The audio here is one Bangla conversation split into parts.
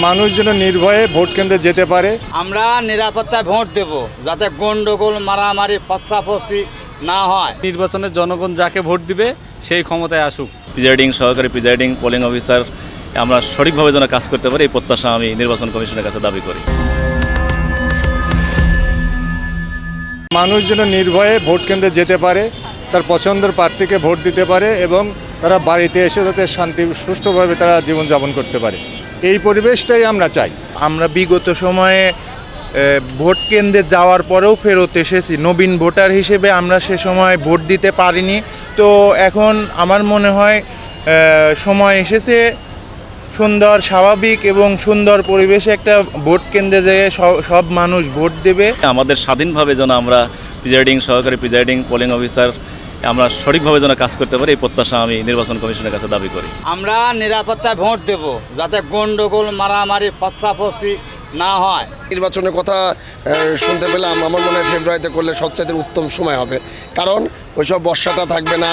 মানুষ যেন নির্ভয়ে ভোট কেন্দ্রে যেতে পারে। আমরা নিরাপত্তায় ভোট দেব, যাতে গন্ডগোল মারামারি পস্তাপস্তি না হয়। নির্বাচনে জনগণ যাকে ভোট দিবে সেই ক্ষমতায় আসুক। সহকারী প্রিজাইডিং পোলিং অফিসার আমরা সঠিকভাবে যেন কাজ করতে পারি, এই প্রত্যাশা আমি নির্বাচন কমিশনের কাছে দাবি করি। মানুষ যেন নির্ভয়ে ভোট কেন্দ্রে যেতে পারে, তার পছন্দের প্রার্থীকে ভোট দিতে পারে এবং তারা বাড়িতে এসে যাতে শান্তি সুষ্ঠুভাবে তারা জীবনযাপন করতে পারে, এই পরিবেশটাই আমরা চাই। আমরা বিগত সময়ে ভোট কেন্দ্রে যাওয়ার পরেও ফেরত এসেছি, নবীন ভোটার হিসেবে আমরা সে সময় ভোট দিতে পারিনি। তো এখন আমার মনে হয় সময় এসেছে সুন্দর, স্বাভাবিক এবং সুন্দর পরিবেশে একটা ভোট কেন্দ্রে যেয়ে সব মানুষ ভোট দেবে। আমাদের স্বাধীনভাবে যেন আমরা সহকারী প্রিজাইডিং পোলিং অফিসার আমরা সঠিকভাবে যেন কাজ করতে পারি, এই প্রত্যাশা আমি নির্বাচন কমিশনের কাছে দাবি করি। আমরা নিরাপত্তায় ভোট দেব, যাতে গন্ডগোল মারামারি পস্তাপস্তি না হয়। নির্বাচনের কথা শুনতে পেলাম, আমার মনে হয় ফেব্রুয়ারিতে করলে সবচাইতে উত্তম সময় হবে, কারণ ওইসব বর্ষাটা থাকবে না,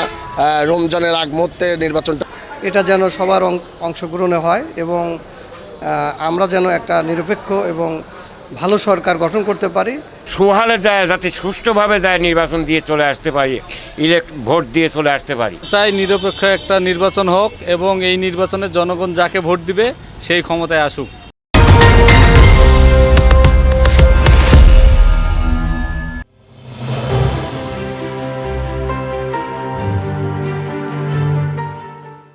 রমজানের আগ মুহূর্তে নির্বাচনটা। এটা যেন সবার অংশগ্রহণে হয় এবং আমরা যেন একটা নিরপেক্ষ এবং ভালো সরকার গঠন করতে পারি। সুহালে যায়, যাতে সুষ্ঠুভাবে যায়, নির্বাচন দিয়ে চলে আসতে পারি, ভোট দিয়ে চলে আসতে পারি। চাই নিরপেক্ষ একটা নির্বাচন হোক এবং এই নির্বাচনে জনগণ যাকে ভোট দিবে সেই ক্ষমতায় আসুক।